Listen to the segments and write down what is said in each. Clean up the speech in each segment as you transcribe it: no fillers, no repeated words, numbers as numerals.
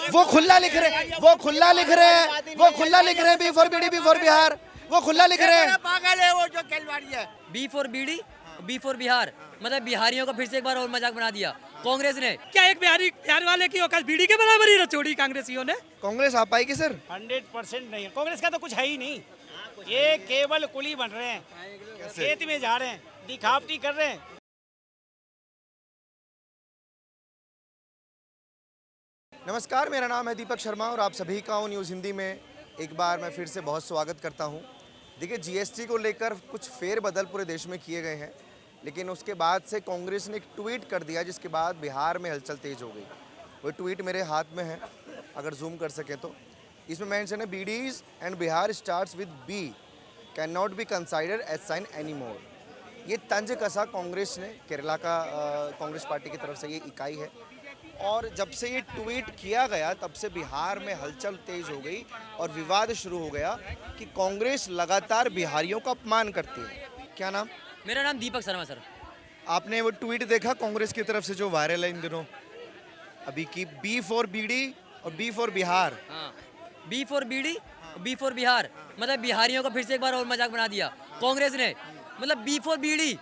वो खुला लिख रहे हैं B for bidi B for Bihar, वो खुला लिख रहे हैं। पागल है वो जो खिलवाड़ी है। B for bidi, B for Bihar, मतलब बिहारियों को फिर से एक बार और मजाक बना दिया कांग्रेस ने। क्या एक बिहार वाले की औकात बीडी के बराबर ही रचोड़ी कांग्रेसियों ने। कांग्रेस आ पाएगी सर? 100% नहीं है, कांग्रेस का तो कुछ है ही नहीं। ये केवल कुली बन रहे हैं, खेत में जा रहे हैं, दिखावटी कर रहे हैं। नमस्कार, मेरा नाम है दीपक शर्मा और आप सभी का न्यूज़ हिंदी में एक बार मैं फिर से बहुत स्वागत करता हूं। देखिए, जीएसटी को लेकर कुछ फेरबदल पूरे देश में किए गए हैं, लेकिन उसके बाद से कांग्रेस ने एक ट्वीट कर दिया जिसके बाद बिहार में हलचल तेज हो गई। वो ट्वीट मेरे हाथ में है, अगर जूम कर सके तो। इसमें मेंशन है, bidis and Bihar starts with B can not be consider as sin any more. ये तंज कसा कांग्रेस ने, केरला का कांग्रेस पार्टी की तरफ से ये इकाई है। और जब से ये ट्वीट किया गया तब से बिहार में हलचल तेज हो गई और विवाद शुरू हो गया कि कांग्रेस लगातार बिहारियों का अपमान करती है। क्या नाम? मेरा नाम दीपक शर्मा सर। आपने वो ट्वीट देखा कांग्रेस की तरफ से जो वायरल है इन दिनों अभी की, बी फॉर बीडी और बी फॉर बिहार? हाँ, B for bidi, B for Bihar, मतलब बिहारियों को फिर से एक बार और मजाक बना दिया कांग्रेस ने। मतलब बी फॉर बीडी,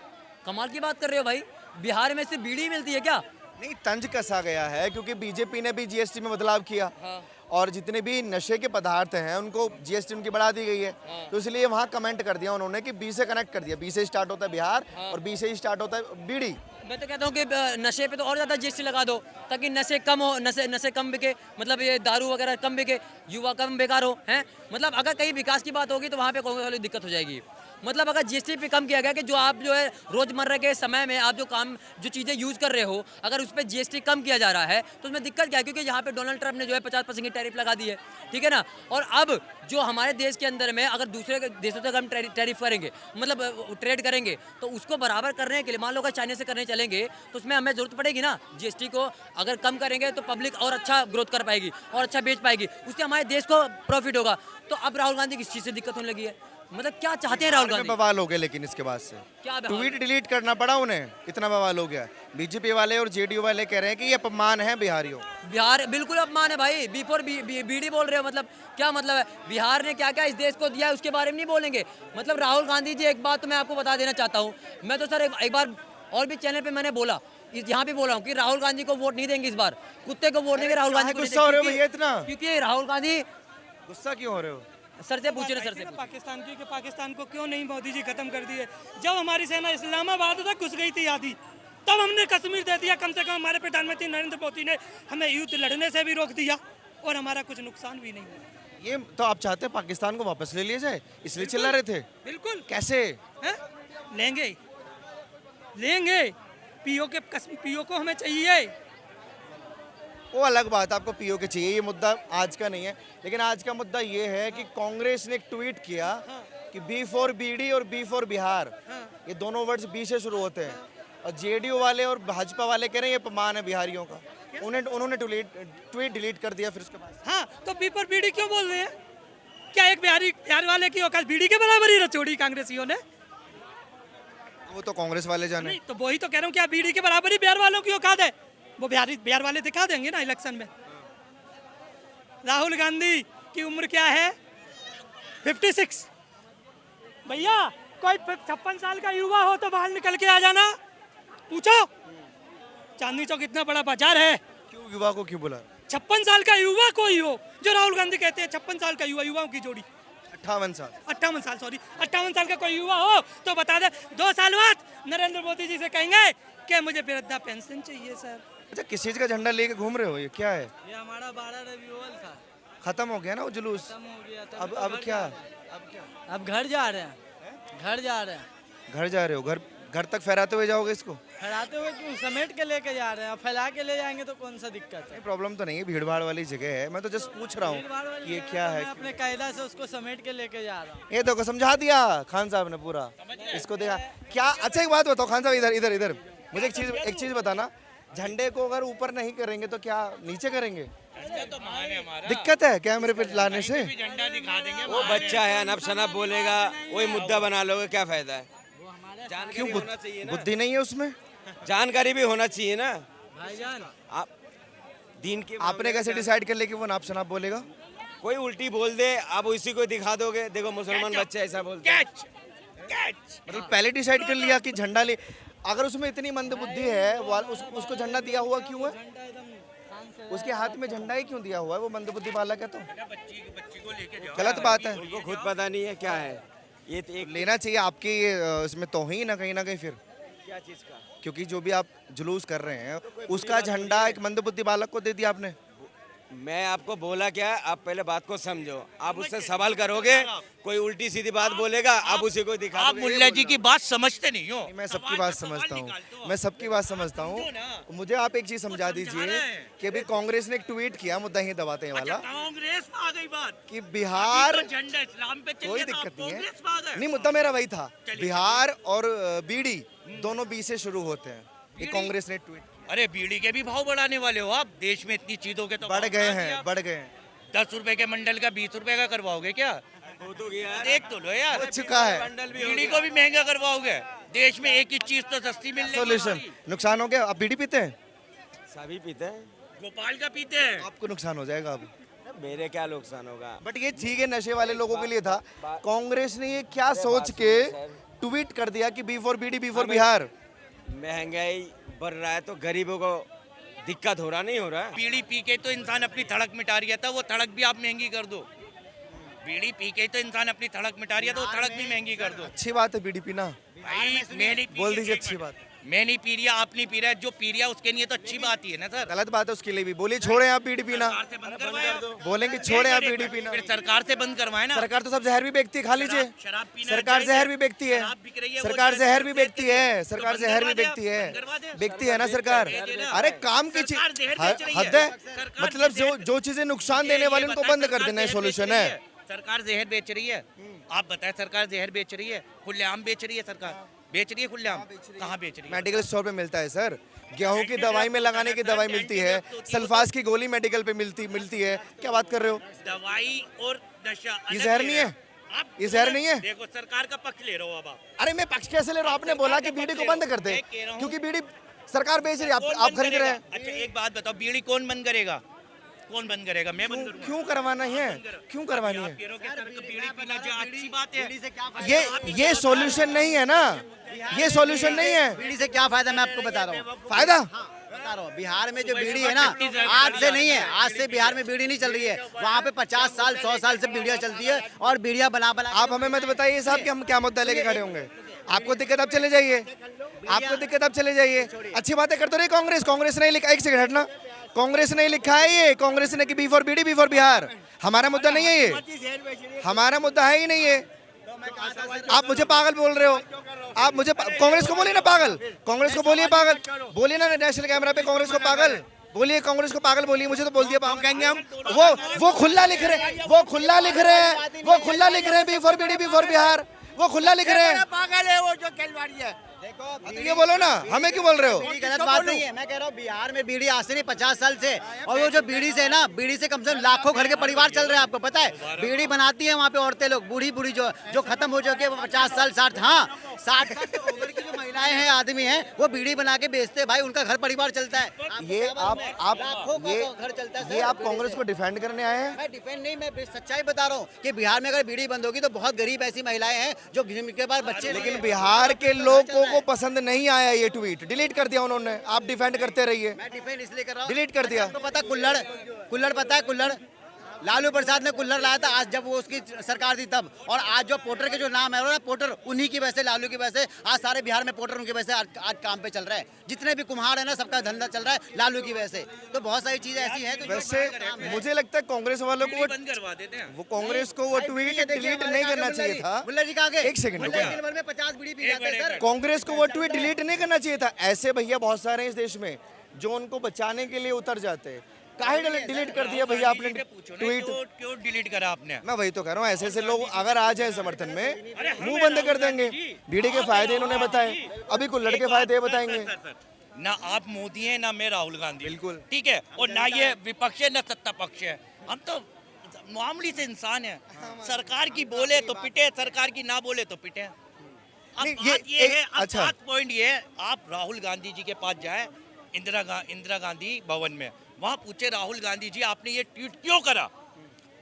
कमाल की बात कर रहे हो भाई। बिहार में सिर्फ बीडी मिलती है क्या? नहीं, तंज कसा गया है क्योंकि बीजेपी ने भी जीएसटी में बदलाव किया। हाँ। और जितने भी नशे के पदार्थ हैं उनको जीएसटी उनकी बढ़ा दी गई है। हाँ। तो इसलिए वहाँ कमेंट कर दिया उन्होंने कि बी से कनेक्ट कर दिया, बी से स्टार्ट होता है बिहार। हाँ। और बी से स्टार्ट होता है बीडी। मैं तो कहता हूँ कि नशे पे तो और ज़्यादा जीएसटी लगा दो ताकि नशे कम हो, नशे कम बिके, मतलब ये दारू वगैरह कम बिके, युवा कम बेकार हो, हैं। मतलब अगर कहीं विकास की बात होगी तो वहाँ पे कांग्रेस वाली दिक्कत हो जाएगी। मतलब अगर जीएसटी पे कम किया गया कि जो आप जो है रोजमर्रा के समय में आप जो चीज़ें यूज़ कर रहे हो, अगर उस पर जीएसटी कम किया जा रहा है तो उसमें दिक्कत क्या है? क्योंकि यहाँ पे डोनाल्ड ट्रंप ने जो है 50% की टैरिफ लगा दी है, ठीक है ना। और अब जो हमारे देश के अंदर में अगर दूसरे देशों से हम टैरिफ करेंगे, मतलब ट्रेड करेंगे, तो उसको बराबर करने के लिए मान लो अगर चाइना से करने चलेंगे तो उसमें हमें जरूरत पड़ेगी ना जीएसटी को। अगर कम करेंगे तो पब्लिक और अच्छा ग्रोथ कर पाएगी और अच्छा बेच पाएगी, उससे हमारे देश को प्रॉफिट होगा। तो अब राहुल गांधी किस चीज़ से दिक्कत होने लगी है? मतलब क्या चाहते हैं राहुल गांधी? बवाल हो गया, लेकिन इसके बाद से क्या ट्वीट डिलीट करना पड़ा उन्हें, इतना बवाल हो गया। बीजेपी वाले और जेडीयू वाले कह रहे हैं कि ये अपमान है बिहारियों। बिहार बिल्कुल अपमान है भाई। बी फॉर बीडी बोल रहे हो, मतलब क्या मतलब है? बिहार ने क्या क्या इस देश को दिया है उसके बारे में नहीं बोलेंगे। मतलब राहुल गांधी जी, एक बात तो मैं आपको बता देना चाहता हूँ। मैं तो सर एक बार और भी चैनल पे मैंने बोला, यहाँ पे बोल रहा हूँ कि राहुल गांधी को वोट नहीं देंगे इस बार। कुत्ते को वोट देंगे, राहुल गांधी को गुस्सा हो रहे हो भैया इतना? क्योंकि राहुल गांधी, गुस्सा क्यों हो रहे हो? सर से पूछे ना, सर से पाकिस्तान की कि पाकिस्तान को क्यों नहीं मोदी जी खत्म कर दिए? जब हमारी सेना इस्लामाबाद तक घुस गई थी आधी, तब हमने कश्मीर दे दिया। कम से कम हमारे प्रधानमंत्री नरेंद्र मोदी ने हमें युद्ध लड़ने से भी रोक दिया और हमारा कुछ नुकसान भी नहीं हुआ। ये तो आप चाहते हैं पाकिस्तान को वापस ले लिया जाए, इसलिए चिल्ला रहे थे? बिल्कुल। कैसे? लेंगे पीओ को हमें चाहिए। वो अलग बात, आपको पीओ के चाहिए, ये मुद्दा आज का नहीं है। लेकिन आज का मुद्दा ये है कि कांग्रेस ने एक ट्वीट किया कि बी फॉर बीडी और बी फॉर बिहार, ये दोनों वर्ड्स बी से शुरू होते हैं। और जेडीयू वाले और भाजपा वाले कह रहे हैं ये अपमान है बिहारियों का। उन्होंने ट्वीट डिलीट कर दिया फिर उसके बाद। हाँ, तो बी फॉर बीडी क्यों बोल रहे हैं? क्या एक बिहार वाले की औकात बीडी के बराबर ही रचोड़ी कांग्रेसियों ने? वो तो कांग्रेस वाले जाने। नहीं, तो वही तो कह रहा हूँ, क्या बीडी के बराबर ही बिहार वालों की औकात है? वो बिहार वाले दिखा देंगे ना इलेक्शन में। राहुल गांधी की उम्र क्या है? 56। भैया, कोई 56 साल का युवा हो तो बाहर निकल के आ जाना, पूछो। चांदनी चौक इतना बड़ा बाजार है, क्यों युवा को क्यों बुला? 56 साल का युवा कोई हो जो राहुल गांधी कहते हैं 56 साल का युवा, युवाओं की जोड़ी 58 साल 58 साल का कोई युवा हो तो बता दे। 2 साल बाद नरेंद्र मोदी जी से कहेंगे कि मुझे वृद्धा पेंशन चाहिए सर। अच्छा, किस चीज का झंडा लेके घूम रहे हो? ये क्या है? ये हमारा 12 रविवार था, खत्म हो गया ना वो जुलूस? खत्म हो गया था। अब क्या? अब घर जा रहे हैं, घर जा रहे हैं। घर जा रहे हो? घर तक फहराते हुए जाओगे इसको? फैलाते हुए क्यों, समेट के लेके जा रहे हैं। अब फैला के ले जाएंगे तो कौन सा दिक्कत है? प्रॉब्लम तो नहीं है, भीड़ भाड़ वाली जगह है। मैं तो जस्ट पूछ रहा हूँ कि ये क्या मैं है। अपने कायदा से उसको समेट के लेके जा रहा हूँ। ये तो समझा दिया खान साहब ने पूरा, इसको देखा क्या? अच्छा, एक बात बताओ खान साहब, इधर मुझे एक चीज बताना। झंडे को अगर ऊपर नहीं करेंगे तो क्या नीचे करेंगे? दिक्कत है कैमरे पे लाने से? वो बच्चा है, अनब शनब बोलेगा, वही मुद्दा बना लोगे, क्या फायदा है? क्यों? बुद्धि नहीं है उसमें? जानकारी भी होना चाहिए ना भाईजान, आप। दीन के आपने कैसे डिसाइड कर लिया कि वो नाप शनाप बोलेगा? कोई उल्टी बोल दे, आप उसी को दिखा दोगे। देखो मुसलमान बच्चे ऐसा बोलते हैं। मतलब पहले डिसाइड कर लिया कि झंडा ले, अगर उसमें इतनी मंदबुद्धि है उसको झंडा दिया हुआ क्यों है? उसके हाथ में झंडा ही क्यों दिया हुआ है? वो मंदबुद्धि बालक है तो गलत बात है। उनको खुद पता नहीं है क्या है ये। तो एक लेना चाहिए आपके इसमें तौहीन है कहीं ना कहीं फिर, क्या चीज का क्योंकि जो भी आप जुलूस कर रहे हैं उसका झंडा एक मंदबुद्धि बालक को दे दिया आपने। मैं आपको बोला क्या, आप पहले बात को समझो। आप उससे सवाल करोगे, कोई उल्टी सीधी बात बोलेगा, आप उसी को दिखा आप दोगे। मुल्ला जी की बात समझते नहीं हो। मैं सबकी बात समझता हूँ, मैं सबकी बात समझता हूँ। मुझे आप एक चीज समझा दीजिए कि अभी कांग्रेस ने एक ट्वीट किया मुद्दा ही दबाते हैं वाला कांग्रेस में आ गई बात कि बिहार, झंडा इस्लाम पे चल कोई गया तो आप दिक्कत नहीं कांग्रेस में आ है, गए। नहीं मुद्दा मेरा वही था। बिहार और बीडी दोनों बी से शुरू होते हैं, ये कांग्रेस ने ट्वीट अरे बीड़ी के भी भाव बढ़ाने वाले हो आप। देश में इतनी चीजों के तो बढ़ भाव गए बढ़ा दिए हैं, आप। बढ़ गए हैं, 10 रुपए के मंडल का 20 रुपए का करवाओगे क्या? हो तो गया है। देख तो लो यार, हो चुका है। बीड़ी को भी महंगा करवाओगे। देश में एक ही चीज तो सस्ती मिलने सोल्यूशन नुकसान हो गया। आप बीड़ी पीते हैं, सभी पीते हैं। गोपाल का पीते हैं। आपको नुकसान हो जाएगा अब। मेरे क्या नुकसान होगा? बट ये ठीक है, नशे वाले लोगों के लिए था। कांग्रेस ने ये क्या सोच के ट्वीट कर दिया कि B for bidi, B for Bihar. महंगाई बढ़ रहा है तो गरीबों को दिक्कत हो रहा नहीं हो रहा है? बीड़ी पी के तो इंसान अपनी धड़क मिटा रहा था, वो धड़क भी आप महंगी कर दो। बीड़ी पी के तो इंसान अपनी धड़क मिटा रहा था, वो धड़क भी महंगी कर दो। अच्छी बात है बीड़ी पीना, भाई मैं नहीं पी बोल रही, दीजिए एक अच्छी मिनट। बात। मैं नहीं पी रहा, आप नहीं पी रहा है, जो पी रहा है उसके लिए तो अच्छी बात ही है ना सर। गलत बात है उसके लिए भी। बोलिए छोड़े आप बीड़ी पीना, सरकार से बंद करवाया। बोलेंगे छोड़े आप बीड़ी पीना। फिर सरकार से बंद करवाए ना। सरकार तो सब जहर भी बेचती है, खा लीजिए। शराब पीना सरकार जायज जहर भी बेचती है, शराब बिक रही है, वो सरकार जायज जहर भी है। बेचती है, तो सरकार बंद जहर भी करवा दे, बेचती है, बंद करवा दे। बेचती है ना सरकार। दे ना। अरे काम की चीज, सरकार जहर बेच रही है। हद है। सरकार मतलब जहर- जो चीजें नुकसान देने वाली उनको बंद कर देना है, सोल्यूशन है। सरकार जहर बेच रही है। आप बताएं, सरकार जहर बेच रही है, खुलेआम बेच रही है सरकार, बेच रही है खुलेआम? कहाँ बेच रही है? मेडिकल स्टोर पे मिलता है सर, गेहूं की दवाई में लगाने की दवाई मिलती है, सल्फास की गोली मेडिकल पे मिलती है। क्या बात कर रहे हो? दवाई और नशा ये अलग जहर ले नहीं रहे है? हैं। आप ये जहर नहीं है? देखो सरकार का पक्ष ले रहे हो अब आप। अरे मैं पक्ष कैसे ले रहा हूँ? आपने बोला कि बीड़ी को बंद कर दे, मैं कह रहा हूँ- क्योंकि बीड़ी सरकार बेच रही है, कौन आप बंद खरीद रहे हैं। करेगा? अच्छा एक बात बताओ, बीड़ी कौन बंद करेगा? कौन बंद करेगा? मैं बंद करूंगा। क्यों करवाना है? क्यों करवानी आप है? कह रहे हो कि सर बीड़ी पीना जो अच्छी बात है। ये सॉल्यूशन नहीं है ना, ये सॉल्यूशन नहीं है। बीड़ी से क्या फायदा, मैं आपको बता रहा हूँ। फायदा बता रहा हूँ, बिहार में जो बीड़ी है ना, आज से नहीं है, आज से बिहार में बीड़ी नहीं चल रही है। वहाँ पे 50 साल 100 साल से बीड़ियाँ चलती है और बीड़ियाँ बना आप हमें मत बताइए साहब कि हम क्या मुद्दा लेके खड़े होंगे। आपको दिक्कत आप चले जाइए, आपको दिक्कत आप चले जाइए। अच्छी बातें करते रहिए। कांग्रेस ने लिखा, एक सेकंड हटना, कांग्रेस ने लिखा है ये, कांग्रेस ने कि B for bidi, B for Bihar. हमारा मुद्दा नहीं है ये, हमारा मुद्दा है ही नहीं है। आप मुझे पागल बोल रहे हो, आप मुझे कांग्रेस को बोलिए ना पागल, कांग्रेस को बोलिए पागल, बोलिए ना नेशनल कैमरा पे कांग्रेस को पागल बोलिए, कांग्रेस को पागल बोलिए। मुझे तो बोल दिया पागल कहेंगे हम। वो खुला लिख रहे हैं, वो खुला लिख रहे हैं, वो खुला लिख रहे हैं B for bidi, B for Bihar, वो खुला लिख रहे हैं। पागल है वो जो खिलवाड़ी है। देखो ये बोलो ना, हमें क्यों बोल रहे हो? बीड़ी गलत बात नहीं है। मैं कह रहा हूँ बिहार में बीड़ी आज से नहीं 50 साल से, और वो जो बीड़ी से ना, बीड़ी से कम से कम लाखों घर के परिवार चल रहे हैं। आपको पता है बीड़ी बनाती है वहाँ पे औरतें लोग, बूढ़ी बूढ़ी जो खत्म हो चुके हैं, वो 50 साल 60, हाँ 60 साल से ऊपर की जो महिलाएं हैं, आदमी हैं, वो बीड़ी बना के बेचते हैं भाई, उनका घर परिवार चलता है। ये आप लाखों का घर चलता है ये सर। आप कांग्रेस को डिफेंड करने आए हैं? मैं डिफेंड नहीं, मैं सच्चाई बता रहा हूँ कि बिहार में अगर बीड़ी बंद होगी तो बहुत गरीब ऐसी महिलाएं हैं जो जिनके पास बच्चे, लेकिन बिहार के लोगों को पसंद नहीं आया ये ट्वीट, डिलीट कर दिया उन्होंने। आप डिफेंड करते रहिए। मैं डिफेंड इसलिए कर रहा हूँ, डिलीट कर दिया। आपको पता कुल्हड़ पता है? कुल्हड़ लालू प्रसाद ने कुल्हड़ लाया था, आज जब वो उसकी सरकार थी तब। और आज जो पोर्टर के जो नाम है ना, पोर्टर उन्हीं की वजह से, लालू की वजह से आज सारे बिहार में पोर्टर उनकी वजह से आज काम पे चल रहा है। जितने भी कुम्हार है ना, सबका धंधा चल रहा है लालू की वजह से। तो बहुत सारी चीजें ऐसी हैं। तो वैसे मुझे लगता है कांग्रेस वालों को बंद करवा देते हैं। वो कांग्रेस को वो ट्वीट डिलीट नहीं करना चाहिए था। मुल्ला जी कहाँ गए? एक सेकंड मुल्ला जी रुको। दिन भर में 50 बीड़ी पी जाते हैं सर। कांग्रेस को वो ट्वीट डिलीट नहीं करना चाहिए था। ऐसे भैया बहुत सारे हैं इस देश में जो उनको बचाने के लिए उतर जाते हैं। काहे डिलीट कर दिया भैया आपने ट्वीट? क्यों डिलीट करा आपने? मैं वही तो कह रहा हूँ, ऐसे ऐसे लोग अगर आ जाए समर्थन में, मुंह बंद कर देंगे। बीड़ी के फायदे इन्होंने बताए, अभी कुल्हड़ के फायदे बताएंगे। ना आप मोदी हैं ना मैं राहुल गांधी, बिल्कुल। ठीक है, और ना ये विपक्ष है ना सत्ता पक्ष है। हम तो मामूली से इंसान है। सरकार की बोले तो पिटे, सरकार की ना बोले तो पिटे। अब नहीं, बात ये है, अब अच्छा। बात पॉइंट ये है, आप राहुल गांधी जी के पास जाए इंदिरा गांधी भवन में, वहाँ पूछे राहुल गांधी जी आपने ये ट्वीट क्यों करा,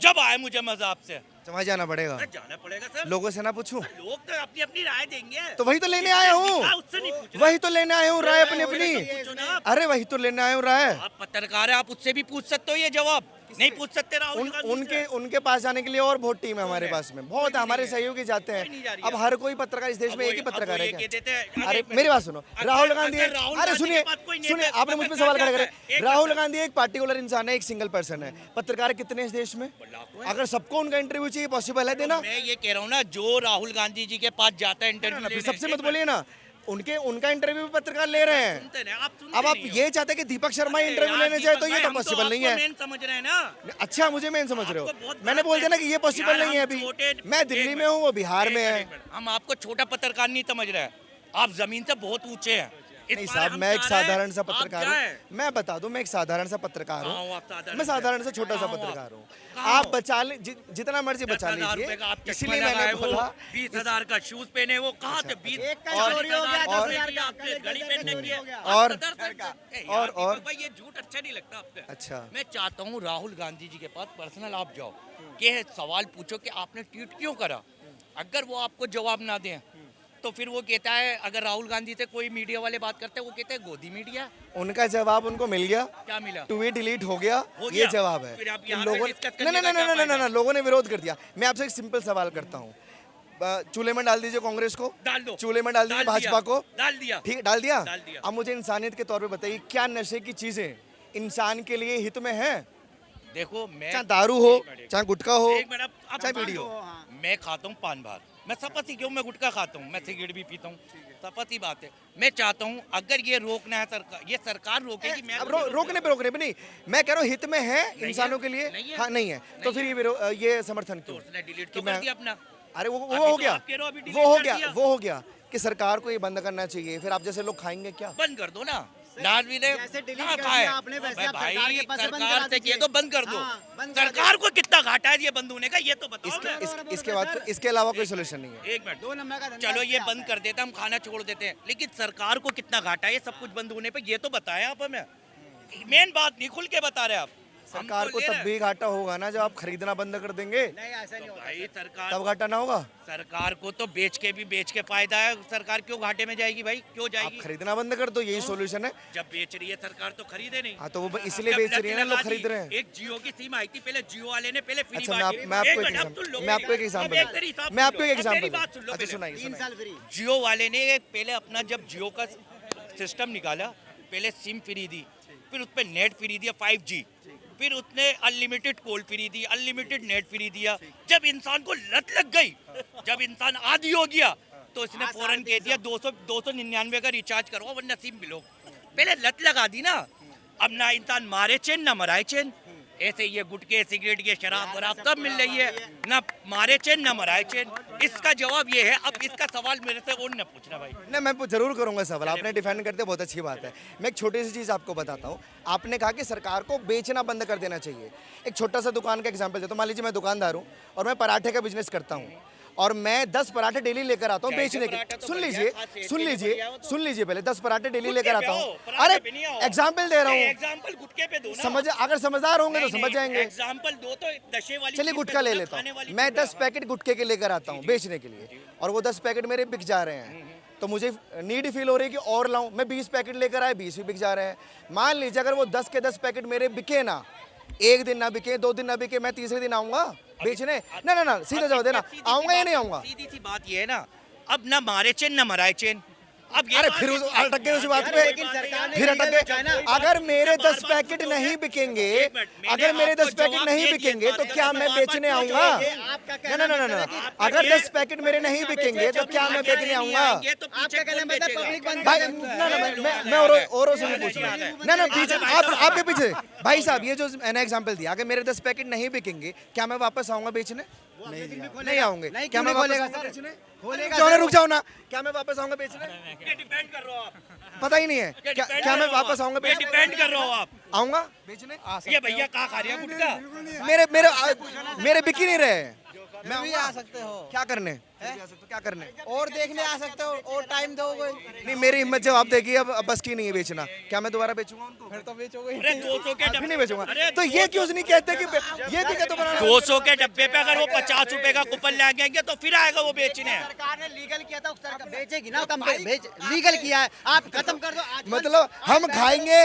जब आए मुझे मजाक से समझ जाना पड़ेगा, जाना पड़ेगा सर। लोगों से ना पूछूं? लोग तो अपनी अपनी राय देंगे। तो वही तो लेने आया हूँ, उससे नहीं पूछना। वही तो लेने आया हूँ राय अपनी अपनी। पूछो ना आप। अरे वही तो लेने आया हूँ राय। आप पत्रकार है, आप उससे भी पूछ सकते हो ये जवाब, नहीं पूछ सकते राहुल गांधी से। उनके पास जाने के लिए और बहुत टीम है हमारे पास में, बहुत है, हमारे सहयोगी जाते नहीं जा हैं। रही अब है। हर कोई पत्रकार इस देश अब में एक ही वो- अब पत्रकार वो है ये क्या? कह देते हैं, अरे एक मेरी बात सुनो, अगर- राहुल गांधी अगर राहुल अरे गांधी सुनिए के बाद कोई नेता- सुनिए, आपने मुझ पे पत्रकार सवाल खड़ा क्या करे। है? एक राहुल गांधी एक पार्टिकुलर इंसान है, एक सिंगल पर्सन है। पत्रकार कितने हैं इस देश में? लाखों हैं। अगर सबको उनका इंटरव्यू चाहिए, पॉसिबल है देना? मैं ये कह रहा हूँ ना, जो राहुल गांधी जी के पास जाता है इंटरव्यू लेने, सबसे एक मत बोलिए ना, उनका इंटरव्यू भी पत्रकार ले रहे हैं। सुनते नहीं, आप सुनते अब आप नहीं हो। ये चाहते हैं कि दीपक शर्मा अरे इंटरव्यू यार, लेने जाए, तो दीपक ये भाई, तो हम पॉसिबल नहीं आपको है। main समझ रहे हैं ना। अच्छा, मुझे मेन समझ रहे आपको हो, बहुत मैंने बोल दिया ना कि ये पॉसिबल यार, नहीं है हम अभी। छोटे- मैं दिल्ली एक में हूँ, वो बिहार में एक है। मिनट, हम आपको छोटा पत्रकार नहीं समझ रहे हैं, आप जमीन से बहुत ऊंचे हैं। इस नहीं बार साहब, हम मैं एक चाह रहे हैं, साधारण सा आप पत्रकार क्या हूँ। हैं? मैं बता दूं, मैं एक साधारण सा पत्रकार कहाँ हो हूँ। आप साधारण मैं से? साधारण सा छोटा सा कहाँ हो पत्रकार आप? हूँ। कहाँ आप हो? बचा ले, जितना मर्जी बचा 10,000 लीजिए, रुपए का आप चश्मा इसलिए लगाए मैंने वो, बोला 20,000 का शूज पहने वो, कहाँ थे 20? एक का चोरी हो गया, 10,000 का, आपने घड़ी पहनने की है। और- आप सदर से- ए, यार, और- दीपक भाई, ये झूठ अच्छा नहीं लगता आपसे। अच्छा। मैं चाहता हूँ राहुल गांधी जी के पास पर्सनल आप जाओ, कि सवाल पूछो कि आपने ट्वीट क्यों करा। अगर वो आपको जवाब ना दें तो फिर वो कहता है, अगर राहुल गांधी से कोई मीडिया वाले बात करते हैं वो कहते हैं गोदी मीडिया। उनका जवाब उनको मिल गया, क्या मिला? ट्वीट डिलीट हो गया, हो ये गया? जवाब है। फिर आप इन यहाँ लोगों पे discuss ने करने का क्या फायदा? ना, लोगों ने विरोध कर दिया। मैं आपसे एक सिंपल सवाल करता हूँ, चूल्हे में डाल दीजिए कांग्रेस को, डाल दो। चूल्हे में डाल दीजिए भाजपा को, डाल दिया। ठीक, डाल दिया। डाल दिया। अब मुझे इंसानियत के तौर पे बताइए, क्या नशे की चीजें इंसान के लिए हित में है? देखो मैं, चाहे दारू हो, चाहे गुटखा हो, एक मिनट, अब चाहे बीड़ी हो। मैं खाता हूँ पान बार, मैं शपथ ही क्यों, मैं गुटखा खाता हूँ, मैं सिगरेट भी पीता हूँ, शपथ ही बात है। मैं चाहता हूँ अगर ये रोकना है सरकार, ये सरकार रोकेगी। मैं अब रोकने पे नहीं, मैं कह रहा हूँ हित में है इंसानों के लिए। नहीं है। हाँ, नहीं है तो फिर ये समर्थन तो क्यों? उसने डिलीट कि तो मैं- कर दिया अपना। अरे वो अभी हो तो गया, आप कह रहे हो अभी delete वो हो कर गया, दिया। वो हो गया कि सरकार को ये बंद करना चाहिए। फिर आप जैसे लोग खाएंगे क्या? बंद कर दो ना, लाल भी ने जैसे delete कहाँ कर खाए? दिया आपने, वैसे आप भाई सरकार के पास से बंद सरकार करा से दीजिए। कह दो बंद कर दो। हाँ, बंद कर सरकार को कितना घाटा है ये बंद होने का, ये तो बताओ ना। इसके अलावा कोई सोल्यूशन नहीं है। एक मिनट, 2 नंबर का धंधा चलो ये आता बंद कर देते हैं, हम खाना छोड़ देते हैं, लेकिन सरकार को कितना घाटा है ये सब कुछ बंद होने पे, ये तो बताएं आप हमें। मेन बात नहीं खुल के बता रहे आप। हम सरकार तो को ले तब रहे हैं। भी घाटा होगा ना जब आप खरीदना बंद कर देंगे, नहीं, ऐसा नहीं होगा। भाई सरकार, तब घाटा ना होगा। सरकार को तो बेच के फायदा है, सरकार क्यों घाटे में जाएगी भाई, क्यों आप जाएगी? खरीदना बंद कर दो, यही सोल्यूशन है। जब बेच रही है सरकार तो खरीदे नहीं। हाँ, तो वो इसलिए जब बेच रही है ना, लत लोग लगा खरीद दी, रहे हैं। एक जियो की सिम आई थी पहले, जियो वाले ने पहले फ्री अच्छा, बांटी। मैं आपको एक मिनट, अब सुन लो मैं आपको एक मेरी। एग्जांपल अब एक मेरी हिसाब मैं सुन आपको लो, एक अब मेरी एग्जांपल बात सुन लो अच्छा पहले। सुनाइए 3 साल फ्री। जियो वाले ने पहले अपना जब जियो का सिस्टम निकाला, पहले सिम फ्री दी, फिर उस पर नेट फ्री दिया 5G, फिर उसने अनलिमिटेड कॉल फ्री दी, अनलिमिटेड नेट फ्री दिया। जब इंसान को लत लग गई, जब इंसान आदी हो गया, तो इसने फौरन कह दिया 299 का रिचार्ज करवाओ वरना सिम मिलो। पहले लत लगा दी ना, अब ना इंसान मारे चैन ना मराए चैन। ऐसे ये गुटके सिगरेट ये शराब वराब सब मिल रही है, ना मारे चैन ना मराए चैन। इसका जवाब ये है। अब इसका सवाल मेरे से और न पूछना भाई। नहीं, मैं जरूर करूंगा सवाल, आपने डिफेंड करते बहुत अच्छी बात है। मैं एक छोटी सी चीज़ आपको बताता हूँ। आपने कहा कि सरकार को बेचना बंद कर देना चाहिए। एक छोटा सा दुकान का एग्जांपल देता हूँ। मान लीजिए मैं दुकानदार हूँ और मैं पराठे का बिजनेस करता हूँ और मैं 10 पराठे डेली लेकर आता हूँ बेचने के। सुन लीजिए पहले 10 पराठे डेली लेकर आता हूँ। अरे एग्जाम्पल दे रहा हूँ, एग्जाम्पल गुटके पे दो ना। समझ, अगर समझदार होंगे तो समझ जाएंगे। एग्जाम्पल दो तो नशे वाली चलिए चीज़ गुटखा पे ले दो ना, लेता खाने हूँ। वाली मैं चीज़ पे 10 पैकेट गुटखे के लेकर आता हूँ बेचने के लिए और वो 10 पैकेट मेरे बिक जा रहे हैं, तो मुझे नीड फील हो रही है कि और लाऊं। मैं 20 पैकेट लेकर आया, 20 भी बिक जा रहे हैं। मान लीजिए अगर वो 10 के 10 पैकेट मेरे बिके ना, एक दिन ना बिके, 2 दिन ना बिके, मैं तीसरे दिन आऊंगा बेचने? ना सीधा जवाब देना, आऊंगा या नहीं आऊंगा? सीधी सी बात ये है ना, अब ना मारे चैन ना मराए चैन। अब ये अरे बात फिर कैसी है? अटक गए उस बात पे, लेकिन सरकार ने फिर अटक लीगल रखा है ना। गए। अगर मेरे 10 बार-बार पैकेट सुनोगे? नहीं बिकेंगे, एक मिनट, मैंने अगर मेरे आपको 10 पैकेट जवाब नहीं दे दिया बिकेंगे इस तो बात क्या का, मैं बार-बार बेचने क्यों आऊंगा? ये आपका कहना ना मतलब है कि अगर 10 पैकेट मेरे नहीं बिकेंगे तो क्या मैं बेचने आऊंगा? ये तो पीछे आपका कहना कौन मतलब बेचेगा? पब्लिक बंद भाई कर देता है। ना मैं औरों से नहीं पूछ रहा। ना पीछे आपके पीछे भाई साहब, ये जो मैंने एग्जांपल दिया, अगर मेरे 10 पैकेट नहीं बिकेंगे क्या मैं वापस आऊंगा बेचने? नहीं आऊंगे। नहीं, क्या क्यों मैं नहीं वापस खोलेगा आऊंगा सर? बेचने? खोलेगा क्यों सर। रुक जाओ ना, क्या मैं वापस आऊंगा बेचने? ये डिपेंड कर रहे हो आप। पता ही नहीं है क्या मैं वापस आऊंगा ये बेचने? डिपेंड कर रहे हो आप। आऊंगा बेचने? ये भैया कहाँ खा रहे हैं गुटखा? मेरे बिक ही नहीं रहे हैं। मैं भी आ सकते हो। क्या करने? फिर भी आ सकते हो, क्या करने? और देखने आ सकते हो और टाइम दो कोई नहीं, मेरी हिम्मत जब आप देखिए, अब बस की नहीं है बेचना, क्या मैं दोबारा बेचूंगा उनको? फिर तो बेचोगे अरे 200 के अभी डब्बे नहीं बेचूंगा। अरे तो ये क्यों नहीं कहते कि ये भी कहते बनाना? 200 के डब्बे पे अगर वो 50 रुपए का कूपन ले आएंगे तो फिर आएगा वो बेचने। सरकार ने लीगल किया था, सरकार बेचेगी ना, कम लीगल किया है, आप खत्म कर दो आज। मतलब हम खाएंगे,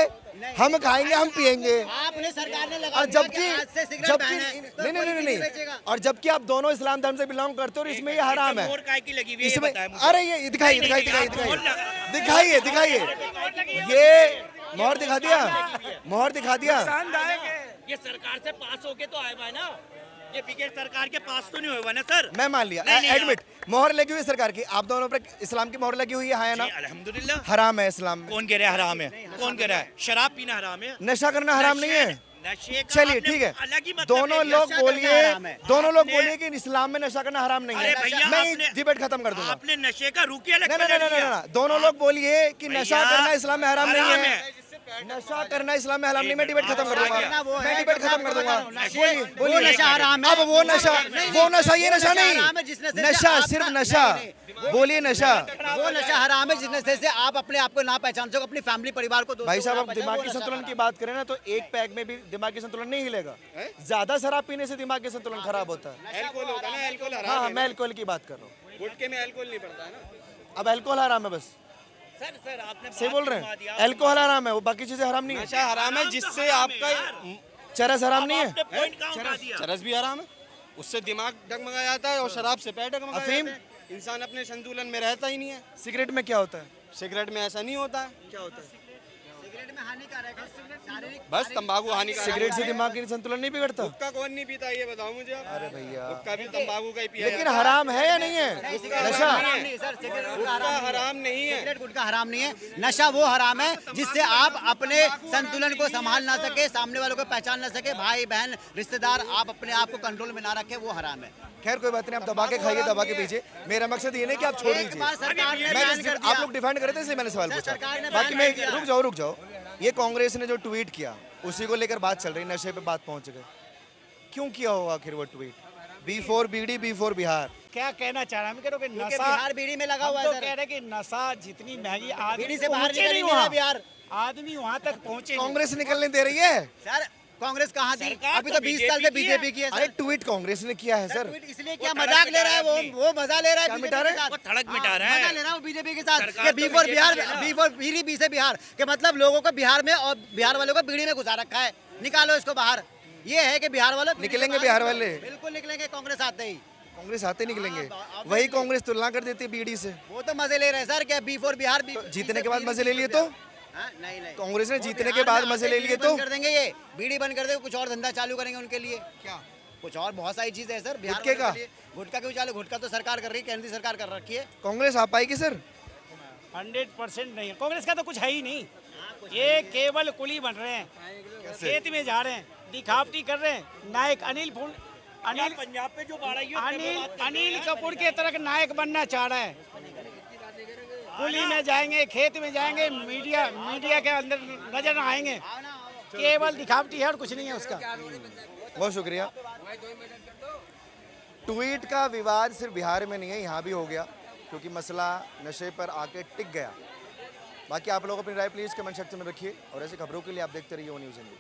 हम पिएंगे, आपने सरकार ने लगा और दिया जबकि कि आज से सिगरेट जबकि बैन है, तो नहीं नहीं कोई नहीं नहीं नहीं बेचेगा। और जबकि आप दोनों इस्लाम धर्म से बिलोंग करते हो और इसमें ये हराम है। मोहर काय की लगी हुई है ये इसमें बताएं मुझे। अरे ये दिखाइए नहीं, दिखाइए नहीं, दिखाइए आप मोहर दिखाइए दिखाइए ये मोहर दिखा दिया, मोहर दिखा दिया। ये सरकार से पास होके तो आए हुआ है ना, ये बिगेड़ सरकार के पास तो नहीं हुआ ना सर। मैं मान लिया, नहीं, नहीं, एडमिट, मोहर लगी हुई है सरकार की, आप दोनों पर इस्लाम की मोहर लगी हुई है ना? अल्हम्दुलिल्लाह। हराम है इस्लाम में, कौन कह रहा है हराम है? कौन कह रहा है शराब पीना हराम है? नशा करना हराम नहीं है। नशे का चलिए आपने ठीक है, अलग ही मतलब दोनों ले लिया। लोग नशा करना बोलिए, हराम है। दोनों लोग आपने- बोलिए कि इस्लाम में नशा करना हराम नहीं अरे भैया, है। मैं आपने- डिबेट खत्म कर दूंगा। आपने नशे का रुकी अलग नहीं नहीं बना नहीं लिया। नहीं, दोनों लोग बोलिए कि नशा भैया, करना इस्लाम में हराम नहीं हराम है। नशा करना इस्लाम में हराम नहीं, मैं डिबेट खत्म कर नशा दूंगा, वो है मैं डिबेट खत्म कर दूंगा। बोलिए वो बोलिए, नशा हराम है। अब वो नशा ये नशा हराम है जिस नशे नहीं, से नशा आप सिर्फ ना- नशा, नहीं, बोलिए नशा। वो नशा हराम है जिस नशे से आप अपने आप को ना पहचान सको, अपनी फैमिली परिवार को दोस्तों भाई को साहब, ना अब पहचान, दिमागी वो नशा संतुलन हराम की बात करें ना तो एक पैक में भी दिमागी संतुलन नहीं हिलेगा। ज्यादा शराब पीने से दिमागी संतुलन खराब होता है। अल्कोहल होता है ना, अल्कोहल हाँ हाँ, मैं अल्कोहल की बात कर रहा हूँ। गुटके में अल्कोहल नहीं पड़ता है ना। अब अल्कोहल हराम है बस, सर आपने सही बात बोल रहे घुमा हैं, दिया। अल्कोहल हराम है, वो बाकी चीजें हराम नहीं है। नशा हराम है जिससे आपका चरस हराम नहीं है, आपने पॉइंट कहाँ उठा दिया? चरस भी हराम है, उससे दिमाग डगमगा जाता है और शराब से पेट डगमगा अफीम? जाता है। इंसान अपने संतुलन में रहता ही नहीं है। सिगरेट में क्या होता है? सिगरेट में ऐसा नहीं होता है, क्या होता है? सिगरेट में हानिकारक है, शारीरिक बस तंबाकू हानिकारक सिगरेट से दिमागी संतुलन नहीं बिगड़ता? हुक्का कौन नहीं पीता ये बताओ मुझे आप। अरे भैया, हुक्का भी तंबाकू का ही पिया लेकिन जाता है। हराम है या नहीं है नशा? हराम नहीं है सर, सिगरेट गुटखा हुक्का हराम नहीं है। हराम नहीं है। सिगरेट गुटखा हराम नहीं है, नशा वो हराम है जिससे आप अपने संतुलन को संभाल ना सके, सामने वालों को पहचान ना सके, भाई बहन रिश्तेदार, आप अपने आप को कंट्रोल में ना रखें, वो हराम है। खैर कोई बात नहीं, आप दबा के खाइए, दबा के पीजिए। मेरा मकसद ये नहीं कि आप छोड़ एक बार दीजिए। सरकार ने मैं बैन जिस- कर आप दिया। लोग डिफाइंड कर रहे थे इसलिए मैंने सवाल पूछा। सरकार ने बाकी बैन मैं कर दिया। रुक जाओ, ये कांग्रेस ने जो ट्वीट किया उसी को लेकर बात चल रही, नशे पे बात पहुंच गई। क्यों किया होगा आखिर वो tweet? B4 BD, B4 Bihar. क्या कहना चाह रहा है? हम कह रहे हो कि क्योंकि नशा, बिहार बीड़ी में लगा हम हुआ तो है कह सर, रहे हैं कि नशा जितनी महंगी आदमी बीड़ी से बाहर पहुंचे निकल नहीं नहीं रहा वहाँ। बिहार। आदमी वहाँ तक पहुंचे नहीं। कांग्रेस निकलने दे रही है? सर कांग्रेस कहाँ थी? सरकार अभी तो तो 20 साल से बीजेपी की है। बीजेपी की है अरे सर। ट्वीट कांग्रेस ने किया है सर। ट्वीट इसलिए क्या वो मजाक तड़क ले रहा है मिटा रहा है वो मजा ले रहा है क्या BJP मिटा रहा है? के साथ। वो तड़क मिटा हाँ, रहा है। मजा ले रहा है वो बीजेपी के साथ सरकार कि तो B4 बिहार, BJP का। B4 बीड़ी बी से बिहार के मतलब लोगों को बिहार में और बिहार वालों को बीड़ी में घुसा रखा है। निकालो इसको बाहर। ये है कि बिहार वाले बीड़ी से निकलेंगे बाहर बिहार निकलो। वाले। बिल्कुल निकलेंगे कांग्रेस आते ही। कांग्रेस आते निकलेंगे, हाँ, वही कांग्रेस तुलना कर देती है बीडी से। वो तो मजे ले रहे हैं सर, क्या B4 बिहार तो जीतने के बाद मजे ले लिए तो? हाँ, नहीं नहीं कांग्रेस ने वो जीतने के बिहार बाद में मजे आते ले ही लिए बीड़ी तो? बंद कर देंगे, ये बीड़ी बंद कर देंगे, कुछ और धंधा चालू करेंगे उनके लिए। क्या कुछ और बहुत सारी चीजें है सर बिहार गुटखे वालों का? के लिए। गुटखा क्यों चालू? गुटखा तो सरकार कर रही है, केंद्रीय सरकार कर रखी है। कांग्रेस आ पाएगी सर? 100% नहीं है। कांग्रेस का तो कुछ है ही नहीं, ये केवल कुली बन रहे हैं, खेत में जा रहे हैं, दिखावटी कर रहे हैं। नायक अनिल पंजाब पे जो बाड़ा अनिल कपूर के तरह नायक बनना चाह रहा है। कुली में जाएंगे, खेत में जाएंगे, मीडिया के अंदर नजर आएंगे। केवल दिखावटी है और कुछ नहीं है उसका। बहुत शुक्रिया। ट्वीट का विवाद सिर्फ बिहार में नहीं है, यहाँ भी हो गया क्योंकि मसला नशे पर आके टिक गया। बाकी आप लोग अपनी राय प्लीज़ कमेंट सेक्शन में रखिए और ऐसी खबरों के लिए आप देखते रहिए वो न्यूज़ हिंदी।